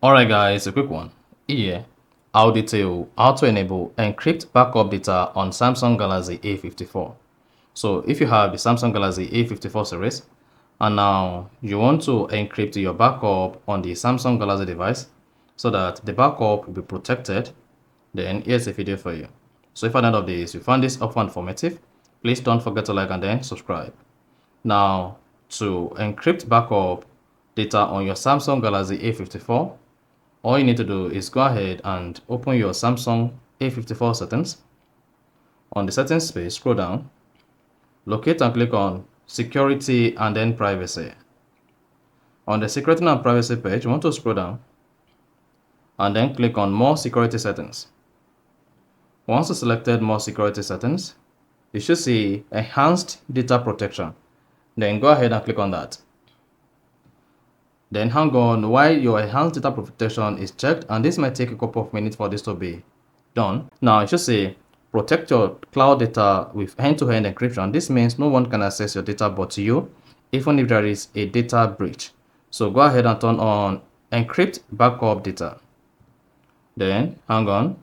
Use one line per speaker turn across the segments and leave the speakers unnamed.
Alright guys, a quick one. Here, I'll detail how to enable encrypt backup data on Samsung Galaxy A54. So if you have the Samsung Galaxy A54 series, and now you want to encrypt your backup on the Samsung Galaxy device so that the backup will be protected, then here's a video for you. So if at the end of this you find this helpful and informative, please don't forget to like and then subscribe. Now, to encrypt backup data on your Samsung Galaxy A54, all you need to do is go ahead and open your Samsung A54 settings. On the settings page, scroll down, locate and click on security and then privacy. On the security and privacy page, you want to scroll down and then click on more security settings. Once you selected more security settings, you should see enhanced data protection. Then go ahead and click on that. Then hang on while your enhanced data protection is checked, and this might take a couple of minutes for this to be done. Now it should say protect your cloud data with end-to-end encryption. This means no one can access your data but you, even if there is a data breach. So go ahead and turn on encrypt backup data. Then hang on,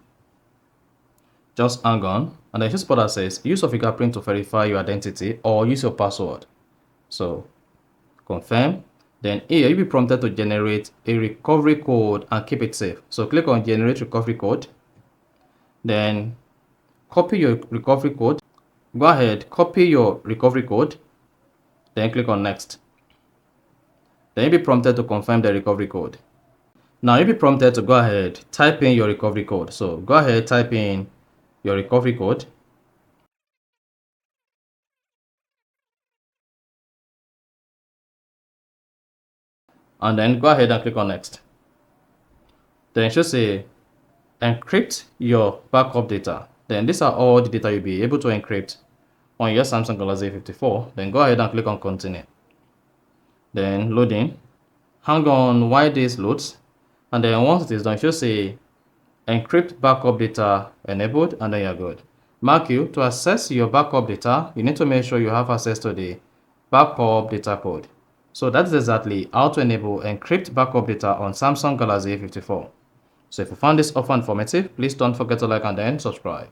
just hang on, and then just spot that says use of fingerprint to verify your identity or use your password. So confirm. Then here you'll be prompted to generate a recovery code and keep it safe. So click on generate recovery code. Then copy your recovery code. Go ahead, copy your recovery code. Then click on next. Then you'll be prompted to confirm the recovery code. Now you'll be prompted to go ahead, type in your recovery code. So go ahead, type in your recovery code. And then go ahead and click on next. Then it should say encrypt your backup data. Then these are all the data you'll be able to encrypt on your Samsung Galaxy A54. Then go ahead and click on continue. Then loading. Hang on while this loads, and then once it is done, it should say encrypt backup data enabled, and then you're good. Mark you, to access your backup data, you need to make sure you have access to the backup data code. So that's exactly how to enable encrypt backup data on Samsung Galaxy A54. So if you found this offer informative, please don't forget to like and then subscribe.